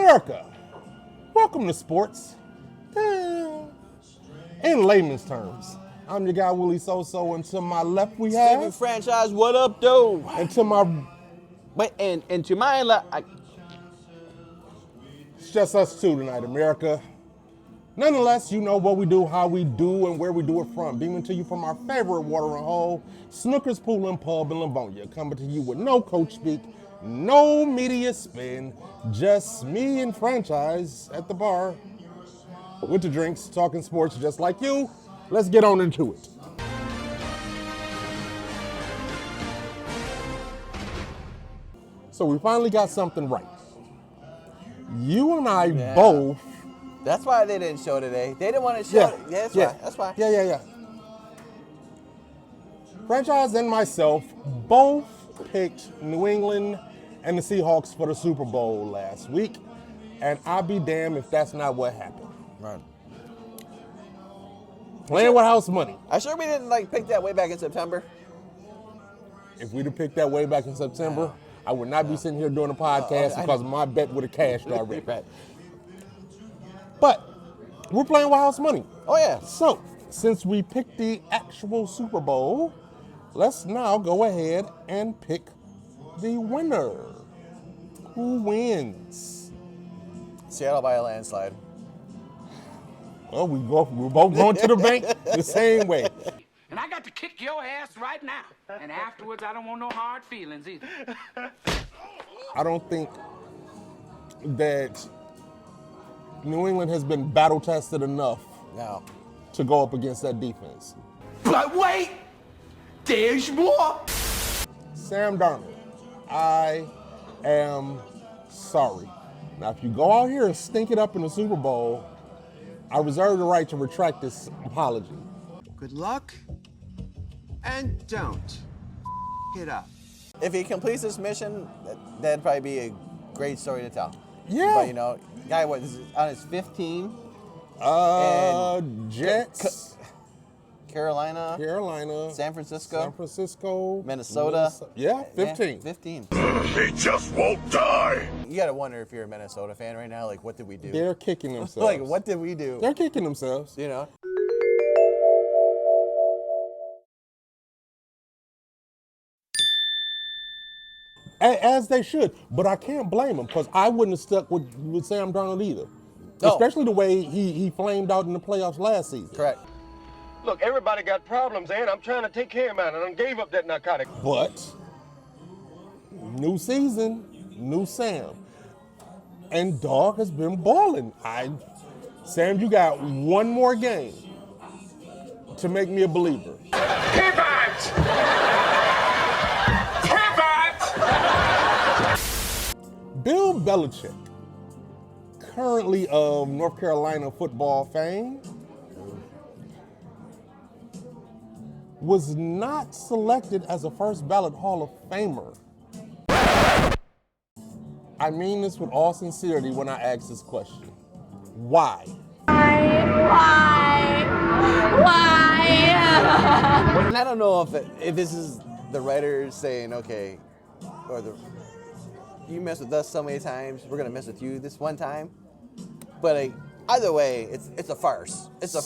America, welcome to sports. In layman's terms, I'm your guy, Willie SoSo, and to my left we have... Steven Franchise, what up, though? And to my... Wait, and to my left... It's just us two tonight, America. Nonetheless, you know what we do, how we do, and where we do it from. Beaming to you from our favorite watering hole, Snooker's Pool and Pub in Livonia. Coming to you with no coach speak, no media spin, just me and Franchise at the bar with the drinks, talking sports just like you. Let's get on into it. So we finally got something right. You and I both... That's why they didn't show today. They didn't want to show it. Yeah, that's why. Yeah. Franchise and myself both picked New England and the Seahawks for the Super Bowl last week, and I'll be damned if that's not what happened. Right. Playing with house money. I sure we didn't pick that way back in September. If we'd have picked that way back in September, I would not be sitting here doing a podcast because my bet would have cashed already. Right. But we're playing with house money. Oh, yeah. So, since we picked the actual Super Bowl, let's now go ahead and pick the winner. Who wins? Seattle by a landslide. Well, we're both going to the bank the same way. And I got to kick your ass right now. And afterwards, I don't want no hard feelings either. I don't think that New England has been battle tested enough to go up against that defense. But wait, there's more. Sam Darnold, I am sorry. Now, if you go out here and stink it up in the Super Bowl, I reserve the right to retract this apology. Good luck, and don't hit up. If he completes this mission, that'd probably be a great story to tell. Yeah. But, guy was on his 15. Jets. Carolina. San Francisco. Minnesota. Yeah, 15. Yeah, 15. He just won't die. You gotta wonder if you're a Minnesota fan right now. What did we do? They're kicking themselves. What did we do? They're kicking themselves. As they should, but I can't blame them because I wouldn't have stuck with Sam Darnold either. No. Especially the way he flamed out in the playoffs last season. Correct. Look, everybody got problems, and I'm trying to take care of mine, and I gave up that narcotic. But new season, new Sam, and dog has been balling. Sam, you got one more game to make me a believer. Pivot! Bill Belichick, currently of North Carolina football fame, was not selected as a first ballot Hall of Famer. I mean this with all sincerity when I ask this question. Why? Why? And I don't know if this is the writers saying, okay, or you mess with us so many times, we're gonna mess with you this one time. But either way, it's a farce. It's a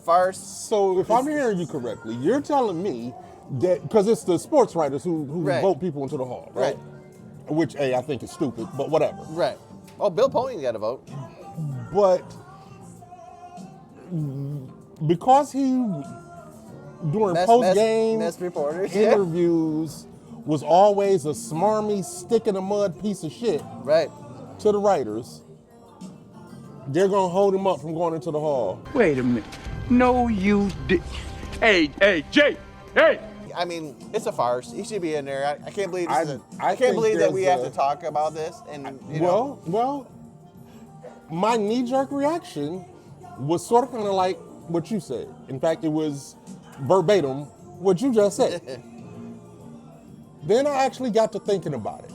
farce. So if I'm hearing you correctly, you're telling me that, because it's the sports writers who vote people into the hall, right? Which, I think is stupid, but whatever. Right. Oh, Bill Pony's got to vote. But because he, during post-game interviews, was always a smarmy, stick-in-the-mud piece of shit to the writers, they're going to hold him up from going into the hall. Wait a minute. No, you did. Hey, Jay, hey! I mean, it's a farce. He should be in there. I can't believe this I can't believe that we have to talk about this. And Well, my knee-jerk reaction was sort of kind of like what you said. In fact, it was verbatim what you just said. Then I actually got to thinking about it.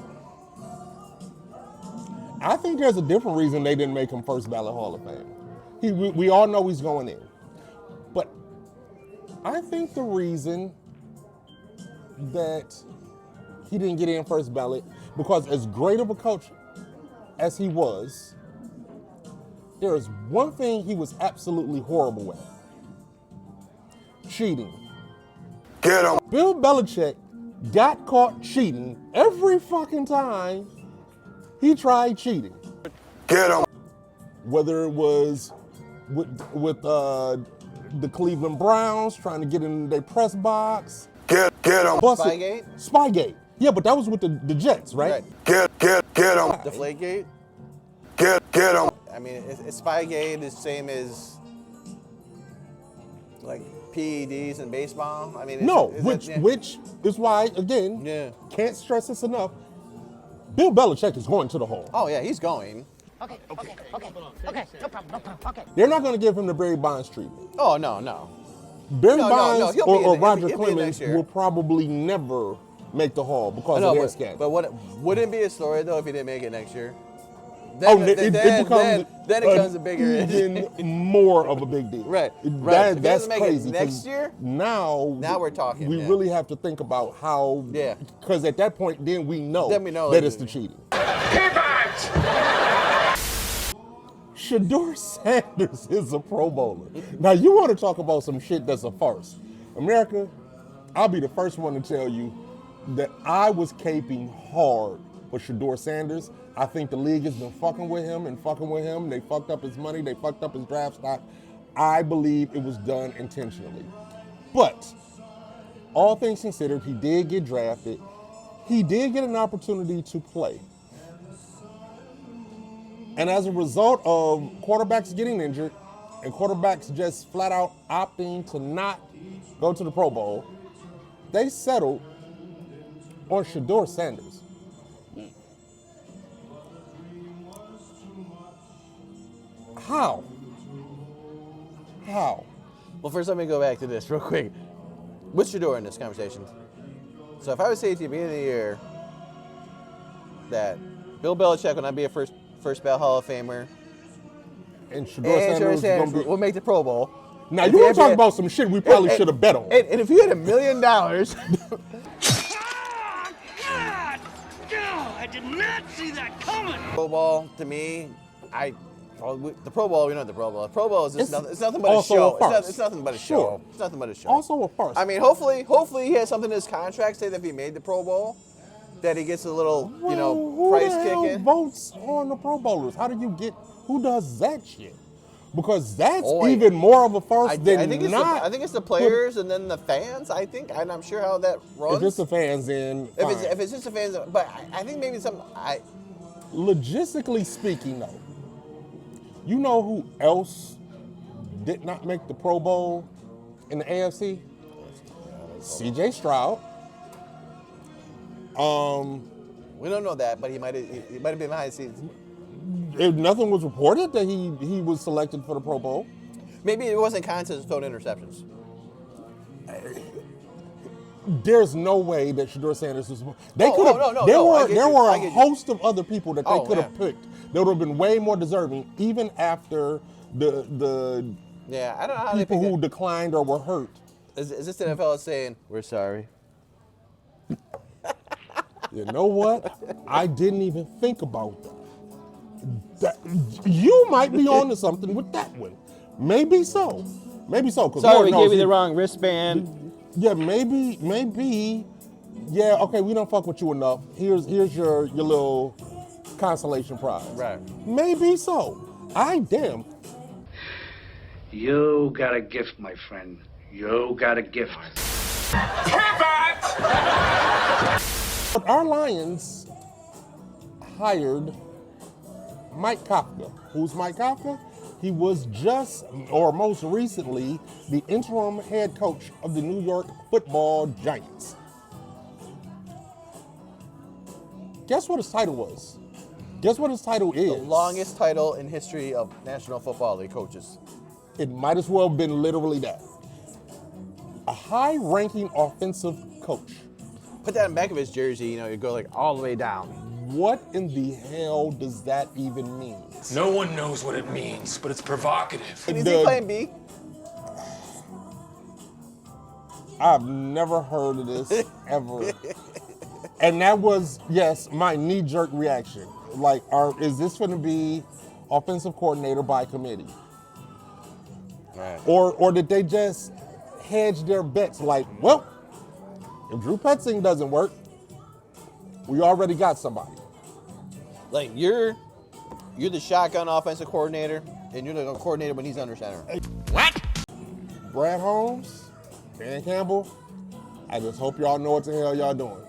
I think there's a different reason they didn't make him first ballot Hall of Fame. We all know he's going in. But I think the reason that he didn't get in first ballot, because as great of a coach as he was, there is one thing he was absolutely horrible at. Cheating. Get him. Bill Belichick got caught cheating every fucking time he tried cheating. Get him. Whether it was with the Cleveland Browns trying to get in their press box. Get him. Spygate? Spygate. Yeah, but that was with the Jets, right? Get him. Deflategate? Get him. I mean, is Spygate the same as like PEDs in baseball? I mean, No, is which is why, again, Yeah. can't stress this enough, Bill Belichick is going to the Hall. Oh yeah, he's going. Okay, no problem, okay. They're not going to give him the Barry Bonds treatment. Oh no. Barry No, Bonds he'll be or in- Roger he'll be in Clemens next year. will probably never make the Hall because I know, of their but scandal. wouldn't it be a story though if he didn't make it next year? Oh, Then it becomes a bigger even more of a big deal. Right. If he That's doesn't make it crazy. next 'cause year, now we're talking, We yeah. really have to think about how. Yeah. Because at that point, then we know Then we know that it it's is. the cheating. Pivot! Shedeur Sanders is a Pro Bowler. Now you want to talk about some shit that's a farce, America? I'll be the first one to tell you that I was caping hard for Shedeur Sanders. I think the league has been fucking with him. They fucked up his money. They fucked up his draft stock. I believe it was done intentionally. But all things considered, he did get drafted. He did get an opportunity to play. And as a result of quarterbacks getting injured and quarterbacks just flat out opting to not go to the Pro Bowl, they settled on Shedeur Sanders. How? well, first let me go back to this real quick. What's Shedeur in this conversation? So if I would say at the beginning of the year that Bill Belichick will not be a first ballot Hall of Famer, And Shedeur and Sanders Shedeur is Sanders going to be. will make the Pro Bowl. Now If you he want to had talk been- about some shit we probably should have bet on. And if you had $1 million, Oh, God! No, I did not see that coming! Pro Bowl to me, the Pro Bowl, we know the Pro Bowl. The Pro Bowl is just It's it's nothing but a also show. a farce. It's nothing but a Sure. show. It's nothing but a show. Also a farce. I mean, hopefully he has something in his contract say that if he made the Pro Bowl, that he gets a little, Who price the kick hell in. votes on the Pro Bowlers? How do you get? Who does that shit? Because that's Oh, even more of a farce I than think it's the players and then the fans. I think I'm not sure how that runs. If it's the fans, then fine. if it's just the fans, but I think maybe Logistically speaking, though, you know who else did not make the Pro Bowl in the AFC? C.J. Stroud. we don't know that, but he might have been behind the scenes. If nothing was reported that he was selected for the Pro Bowl. Maybe it wasn't contest of throwing interceptions. There's no way that Shedeur Sanders was. They Oh, could have. oh, no, there no, I were get there you, were I a get you. host of other people that they Oh, could have yeah. picked that would have been way more deserving, even after the Yeah, I don't know how they people pick who it. declined or were hurt. Is this the NFL saying we're sorry? You know what? I didn't even think about that. You might be onto something with that one. Maybe so. Maybe so. 'Cause Sorry, Lord we knows gave you he- the wrong wristband. Yeah, maybe. Yeah, okay, we don't fuck with you enough. Here's your little consolation prize. Right. Maybe so. Damn. You got a gift, my friend. You got a gift. But our Lions hired Mike Kafka. Who's Mike Kafka? He was just, or most recently, the interim head coach of the New York Football Giants. Guess what his title was? Guess what his title is? The longest title in history of National Football League coaches. It might as well have been literally that. A high-ranking offensive coach. Put that in the back of his jersey, you go like all the way down. What in the hell does that even mean? No one knows what it means, but it's provocative. Is he playing B? I've never heard of this ever. And that was, yes, my knee-jerk reaction. like, is this going to be offensive coordinator by committee? Right. Or did they just hedge their bets like, well, if Drew Petzing doesn't work, we already got somebody. Like you're the shotgun offensive coordinator, and you're the coordinator when he's under center. What? Brad Holmes, Dan Campbell, I just hope y'all know what the hell y'all doing.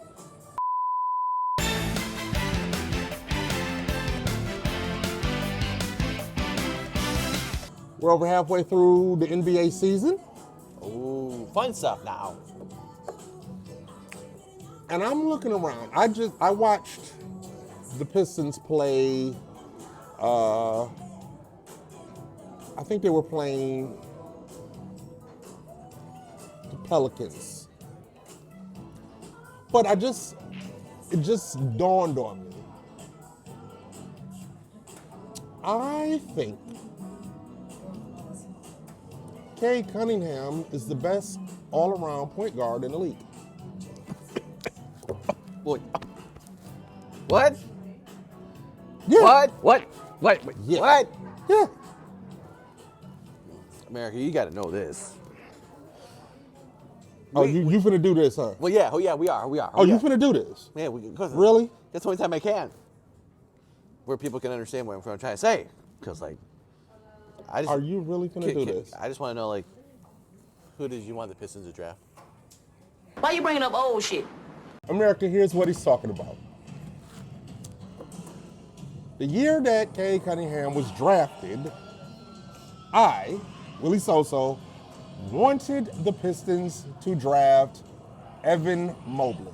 We're over halfway through the NBA season. Ooh, fun stuff now. And I'm looking around. I watched the Pistons play, I think they were playing the Pelicans. But it just dawned on me. I think Cade Cunningham is the best all-around point guard in the league. What? Yeah. What? Yeah. What? Yeah. America, you got to know this. Oh, you finna do this, huh? Well, yeah. Oh, yeah. We are. Oh, you finna do this? Yeah. Cause Really? That's the only time I can. Where people can understand what I'm trying to say. Because, like, Are you really finna do this? I just want to know, like, who did you want the Pistons to draft? Why you bringing up old shit? America, here's what he's talking about. The year that Cade Cunningham was drafted, I, Willie SoSo, wanted the Pistons to draft Evan Mobley.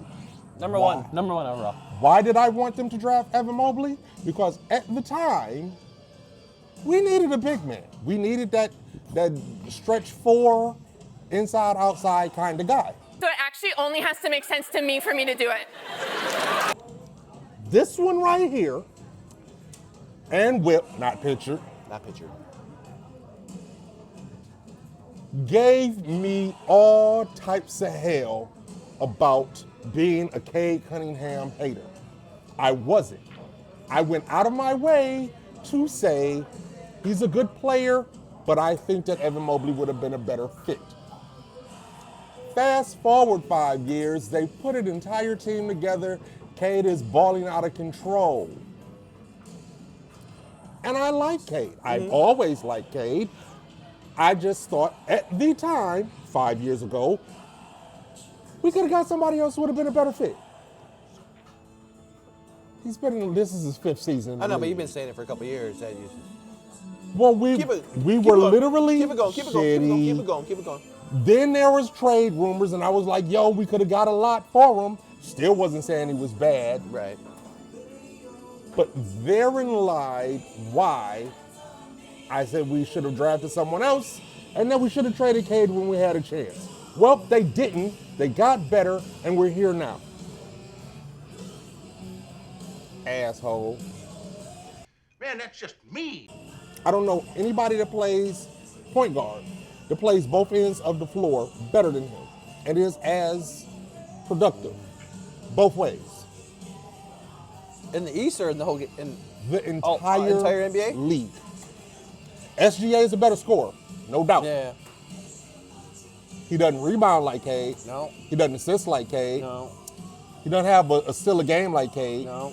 Number one overall. Why did I want them to draft Evan Mobley? Because at the time, we needed a big man. We needed that stretch four, inside, outside kind of guy. So it actually only has to make sense to me for me to do it. This one right here, and Whip, not pictured, gave me all types of hell about being a Cade Cunningham hater. I wasn't. I went out of my way to say he's a good player, but I think that Evan Mobley would have been a better fit. Fast forward 5 years, they put an entire team together. Cade is balling out of control. And I like Cade. I've always liked Cade. I just thought at the time, 5 years ago, we could have got somebody else who would have been a better fit. This is his 5th season. I know, but you've been saying it for a couple of years. Well, we were literally Keep it going. Then there was trade rumors, and I was like, yo, we could have got a lot for him. Still wasn't saying he was bad. Right. But therein lied why I said we should have drafted someone else, and then we should have traded Cade when we had a chance. Well, they didn't. They got better, and we're here now. Asshole. Man, that's just mean. I don't know anybody that plays point guard, that plays both ends of the floor better than him, and is as productive both ways. In the East or in the whole The entire NBA league. SGA is a better scorer, no doubt. Yeah. He doesn't rebound like Cade. No. He doesn't assist like Cade. No. He doesn't have a steal a game like Cade. No.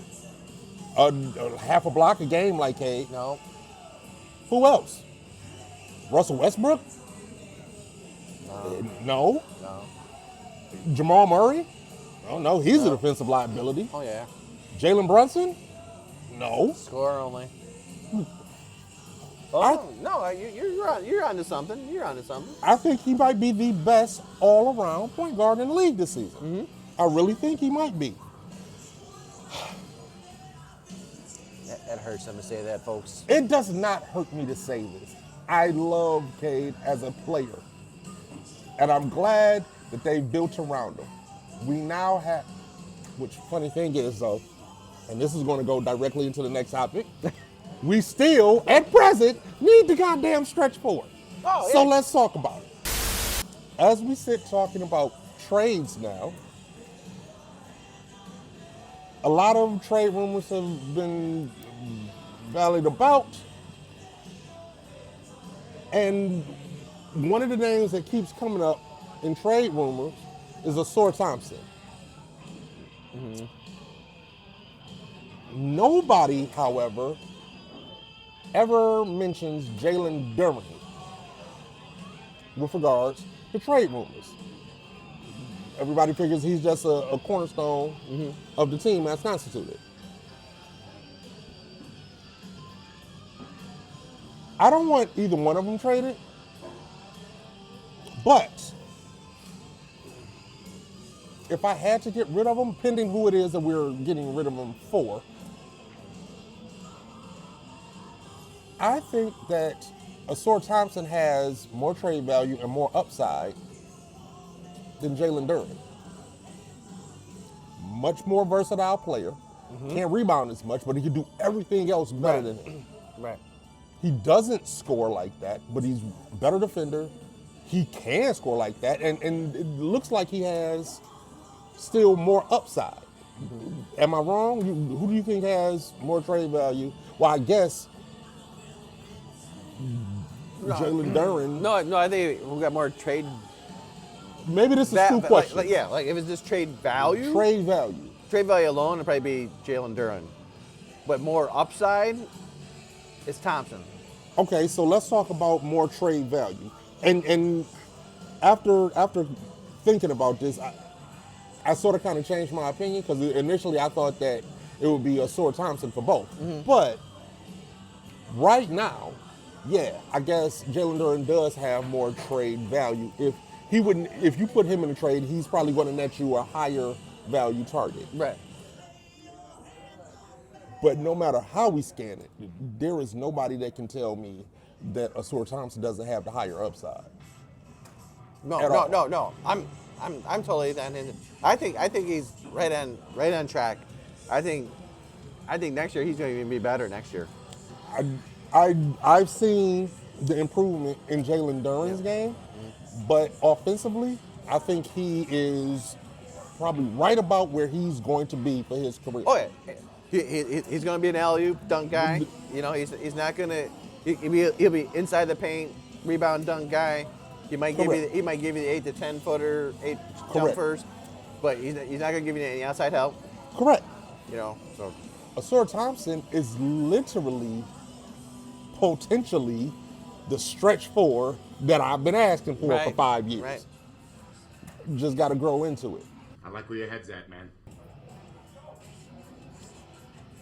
Half a block a game like Cade. No. Who else? Russell Westbrook? No. No. Jamal Murray? Oh no, he's a defensive liability. Oh yeah. Jalen Brunson? No. Score only. You're onto something. You're onto something. I think he might be the best all-around point guard in the league this season. I really think he might be. That hurts them to say that, folks. It does not hurt me to say this. I love Cade as a player. And I'm glad that they built around him. We now have, which funny thing is though, and this is going to go directly into the next topic, we still, at present, need the goddamn stretch forward. Oh, yeah. So let's talk about it. As we sit talking about trades now, a lot of trade rumors have been bandied about. And one of the names that keeps coming up in trade rumors is Asor Thompson. Nobody, however, ever mentions Jalen Duren with regards to trade rumors. Everybody figures he's just a cornerstone of the team as constituted. I don't want either one of them traded, but if I had to get rid of them, pending who it is that we're getting rid of them for, I think that Asor Thompson has more trade value and more upside than Jalen Duren. Much more versatile player. Can't rebound as much, but he can do everything else better than him. Right. He doesn't score like that, but he's a better defender. He can score like that, and it looks like he has still more upside. Am I wrong? Who do you think has more trade value? Well, I guess Jalen Duren. No, I think we got more trade. Maybe this is two questions. Like if it's just trade value. Trade value. Trade value alone would probably be Jalen Duren, but more upside is Thompson. Okay, so let's talk about more trade value. And after thinking about this, I sort of kind of changed my opinion because initially I thought that it would be Asor Thompson for both. But right now, yeah, I guess Jalen Duren does have more trade value. If you put him in a trade, he's probably going to net you a higher value target. Right. But no matter how we scan it, there is nobody that can tell me that Asor Thompson doesn't have the higher upside. No. I'm totally that. I think he's right on track. I think next year he's going to even be better next year. I've seen the improvement in Jalen Duren's game, but offensively, I think he is probably right about where he's going to be for his career. Oh yeah. He's going to be an alley-oop dunk guy. You know, he's not going to. He'll be inside the paint, rebound dunk guy. He might give you the 8 to 10 footer, 8 jumpers, but he's not going to give you any outside help. Correct. You know, so Asor Thompson is literally, potentially, the stretch four that I've been asking for 5 years. Right. Just got to grow into it. I like where your head's at, man.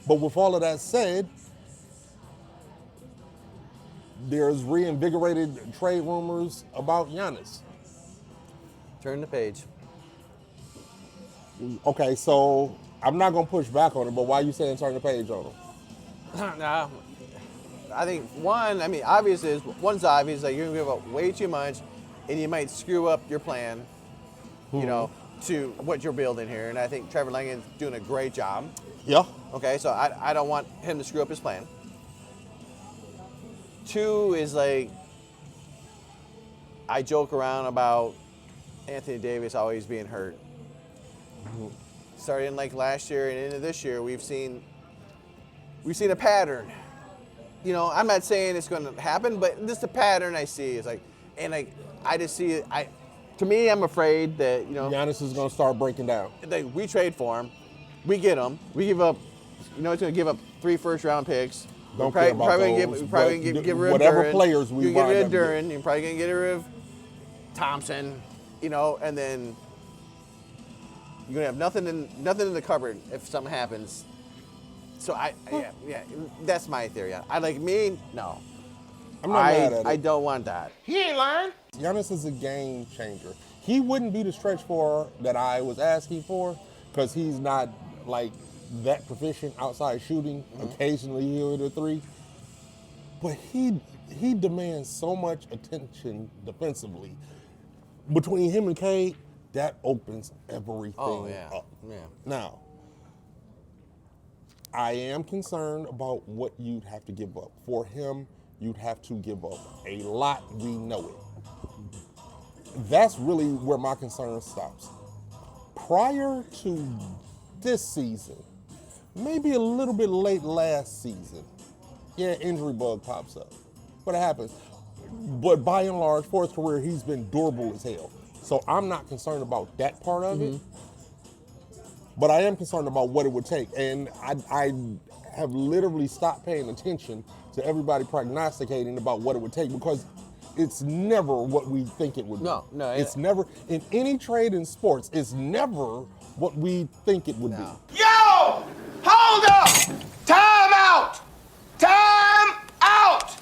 But with all of that said, there's reinvigorated trade rumors about Giannis. Turn the page. Okay, so I'm not going to push back on it, but why are you saying turn the page on him? Nah, I think one's obvious, like you're going to give up way too much, and you might screw up your plan, you know, to what you're building here. And I think Trevor Langen's doing a great job. Yeah. Okay, so I don't want him to screw up his plan. Two is like, I joke around about Anthony Davis always being hurt. Starting like last year and into this year, we've seen a pattern. You know, I'm not saying it's going to happen, but just the pattern I see is like, and like I just see it. To me, I'm afraid that Giannis is going to start breaking down. Like we trade for him, we get him, we give up. He's going to give up 3 first-round picks. Don't care about those. We're probably going to get rid of whatever Duren. players we get wind rid up of Duren. You're probably going to get rid of Thompson, and then you're going to have nothing in the cupboard if something happens. So yeah, that's my theory. No. I'm not mad at it. I don't want that. He ain't lying. Giannis is a game changer. He wouldn't be the stretch four that I was asking for because he's not like that proficient outside shooting. Occasionally he'll hit a 3. But he demands so much attention defensively. Between him and Cade, that opens everything up. Yeah. Now, I am concerned about what you'd have to give up. For him, you'd have to give up a lot. We know it. That's really where my concern stops. Prior to this season, maybe a little bit late last season. Yeah, injury bug pops up. But it happens. But by and large, for his career, he's been durable as hell. So I'm not concerned about that part of it. But I am concerned about what it would take. And I have literally stopped paying attention to everybody prognosticating about what it would take because it's never what we think it would be. No, It's never, in any trade in sports, it's never what we think it would be. Yo! Hold up! Time out! Time out!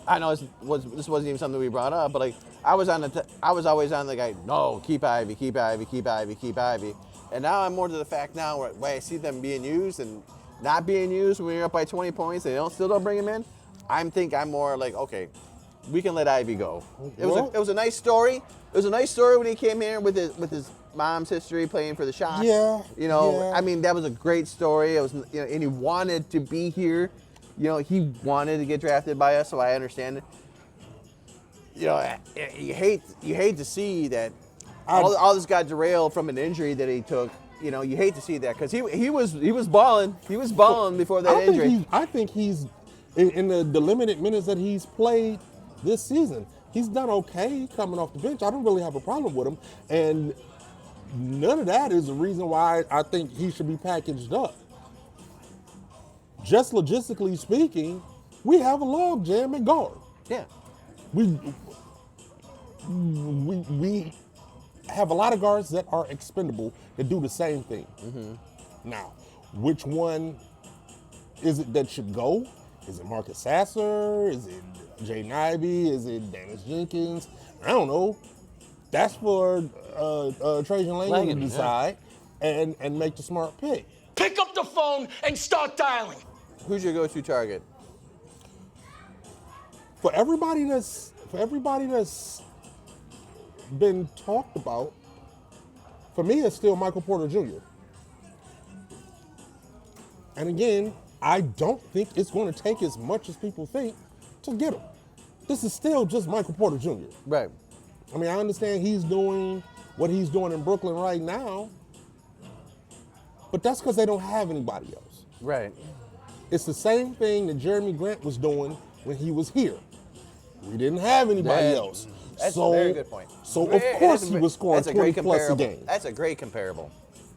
I know this wasn't even something we brought up, but like I was always on the guy. No, keep Ivy, keep Ivy, keep Ivy, keep Ivy. And now I'm more to the fact now where I see them being used and not being used when you're up by 20 points. They still don't bring him in. I'm more like, okay, we can let Ivy go. It was a nice story. It was a nice story when he came here with his mom's history playing for the Shock. Yeah. You know, yeah. I mean, that was a great story. It was, and he wanted to be here. You know, he wanted to get drafted by us, so I understand it. You know, you hate to see that all this got derailed from an injury that he took. You know, you hate to see that because he was balling. He was balling before that injury. I think he's in the limited minutes that he's played this season. He's done okay coming off the bench. I don't really have a problem with him, and none of that is the reason why I think he should be packaged up. Just logistically speaking, we have a log jam at guard. Yeah. We have a lot of guards that are expendable that do the same thing. Now, which one is it that should go? Is it Marcus Sasser? Is it Jaden Ivey? Is it Dennis Jenkins? I don't know. That's for Trajan Langan to decide and make the smart pick. Pick up the phone and start dialing. Who's your go-to target? For everybody that's been talked about, for me, it's still Michael Porter Jr. And again, I don't think it's going to take as much as people think to get him. This is still just Michael Porter Jr. Right. I mean, I understand he's doing what he's doing in Brooklyn right now, but that's because they don't have anybody else. Right. It's the same thing that Jeremy Grant was doing when he was here. We didn't have anybody else. That's a very good point. So, of course, he was scoring 20 plus a game. That's a great comparable.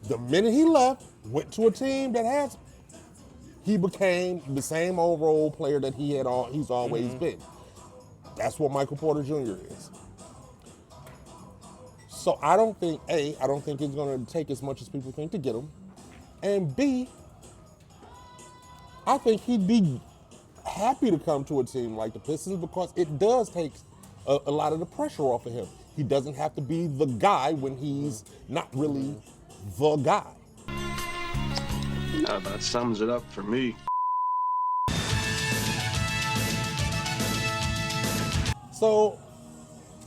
The minute he left, went to a team that has, he became the same old role player that he's always been. That's what Michael Porter Jr. is. So I don't think it's going to take as much as people think to get him. And B, I think he'd be happy to come to a team like the Pistons because it does take a lot of the pressure off of him. He doesn't have to be the guy when he's not really the guy. Now that sums it up for me. So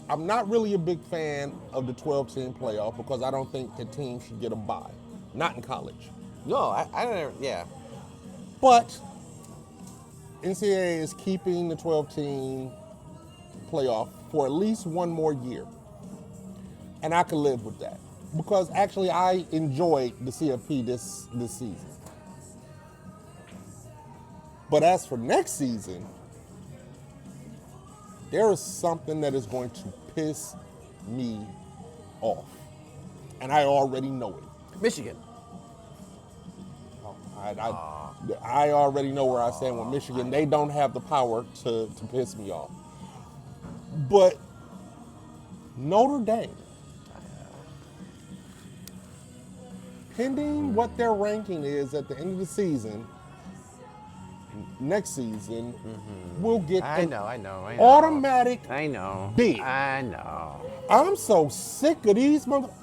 I'm not really a big fan of the 12-team playoff because I don't think the team should get a bye. Not in college. No, I don't. Yeah. But NCAA is keeping the 12-team playoff for at least one more year. And I can live with that. Because actually I enjoyed the CFP this season. But as for next season, there is something that is going to piss me off. And I already know it. Michigan. I already know where I stand with Michigan. They don't have the power to piss me off. But Notre Dame, pending what their ranking is at the end of the season, next season, we'll get an automatic bid. I know. I'm so sick of these motherfuckers.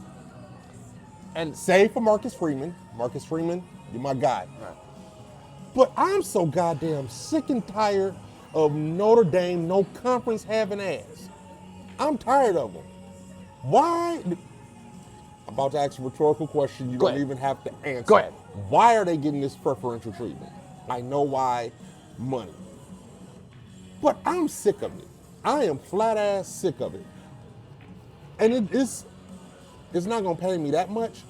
And save for Marcus Freeman. Marcus Freeman, you're my guy. Right. But I'm so goddamn sick and tired of Notre Dame, no conference having ass. I'm tired of them. Why? I'm about to ask a rhetorical question you don't even have to answer. Go ahead. Why are they getting this preferential treatment? I know why, money. But I'm sick of it. I am flat ass sick of it. And it's not gonna pay me that much.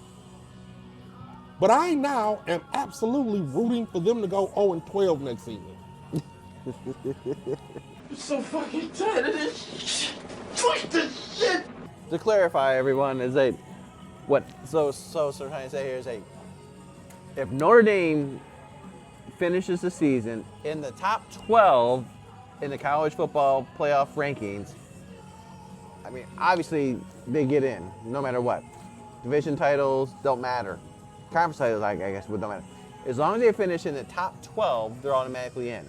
But I now am absolutely rooting for them to go 0-12 next season. I'm so fucking tired of this. Fuck this shit. To clarify, everyone, is that what SoSo trying to say here is that if Notre Dame finishes the season in the top 12 in the college football playoff rankings, I mean, obviously they get in no matter what. Division titles don't matter. Conference titles, I guess, would don't matter. As long as they finish in the top 12, they're automatically in.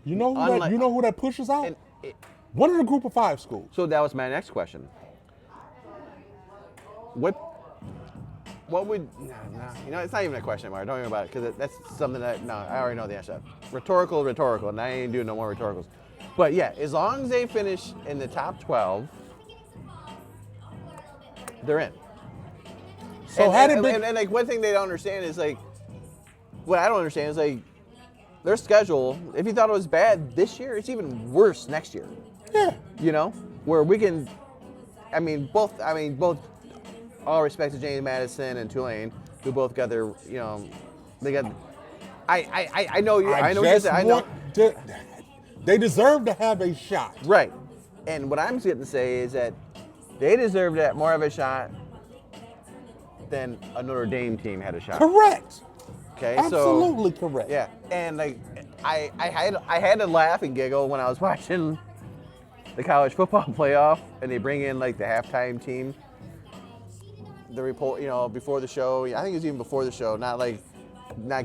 You know who that pushes out? One of the Group of 5 schools. So that was my next question. What would, you know, it's not even a question, Mark. Don't worry about it, because that's something that, no, I already know the answer. Rhetorical, and I ain't doing no more rhetoricals. But yeah, as long as they finish in the top 12, they're in. So and like one thing they don't understand is like, what I don't understand is like, their schedule, if you thought it was bad this year, it's even worse next year. Yeah. You know, where we can, both, all respect to James Madison and Tulane, who both got their, you know, they got, I know you, I know what you said, I know. They deserve to have a shot. Right. And what I'm getting to say is that they deserve that more of a shot than a Notre Dame team had a shot. Correct. Okay, absolutely correct. Yeah, and like I had to laugh and giggle when I was watching the college football playoff, and they bring in like the halftime team. The report, you know, before the show. I think it was even before the show, not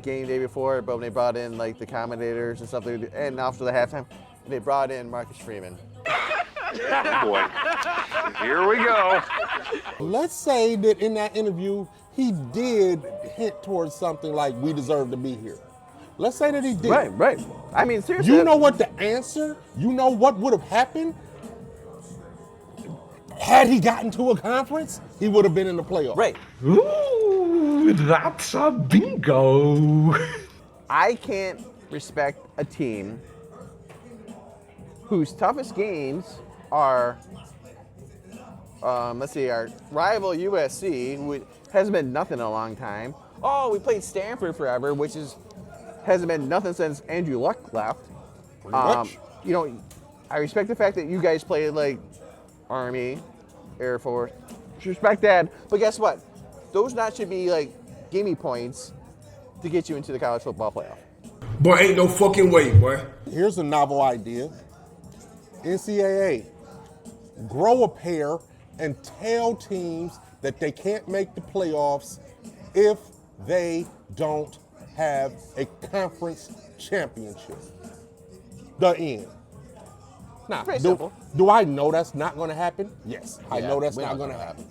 game day before, but when they brought in like the commentators and stuff, and after the halftime, they brought in Marcus Freeman. Boy, here we go. Let's say that in that interview, he did hint towards something like, we deserve to be here. Let's say that he did. Right. I mean, seriously. You know what the answer, you know what would have happened? Had he gotten to a conference, he would have been in the playoffs. Right. Ooh, that's a bingo. I can't respect a team whose toughest games are, let's see, our rival USC, who hasn't been nothing in a long time. Oh, we played Stanford forever, which hasn't been nothing since Andrew Luck left. Pretty much. You know, I respect the fact that you guys played like Army, Air Force. Respect that. But guess what? Those not should be like gimme points to get you into the college football playoff. Boy, ain't no fucking way, boy. Here's a novel idea. NCAA, grow a pair and tell teams that they can't make the playoffs if they don't have a conference championship. The end. Now, do I know that's not going to happen? Yes, I know that's not going to happen.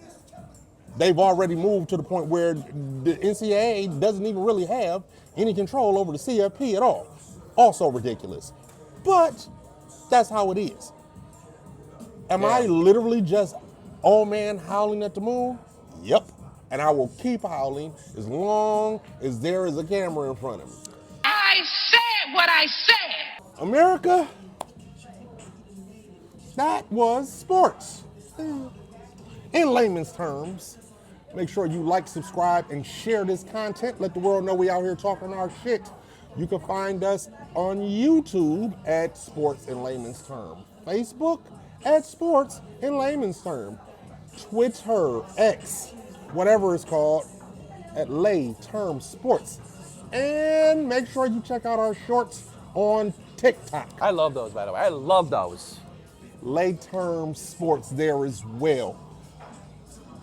They've already moved to the point where the NCAA doesn't even really have any control over the CFP at all. Also ridiculous. But that's how it is. Am I literally just old man howling at the moon? Yep. And I will keep howling as long as there is a camera in front of me. I said what I said. America, that was sports. In layman's terms, make sure you like, subscribe, and share this content. Let the world know we out here talking our shit. You can find us on YouTube at Sports in Layman's Term. Facebook at Sports in Layman's Term. Twitter, X, whatever it's called, at Lay Term Sports. And make sure you check out our shorts on TikTok. I love those, by the way. I love those. Lay Term Sports there as well.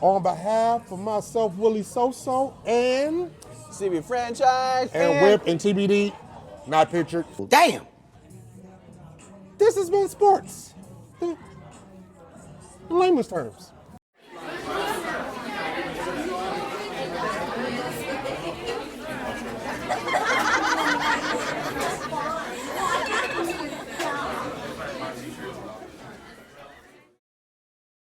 On behalf of myself, Willie SoSo, and CB Franchise, and Whip and TBD, not pictured. Damn! This has been sports. In layman's terms.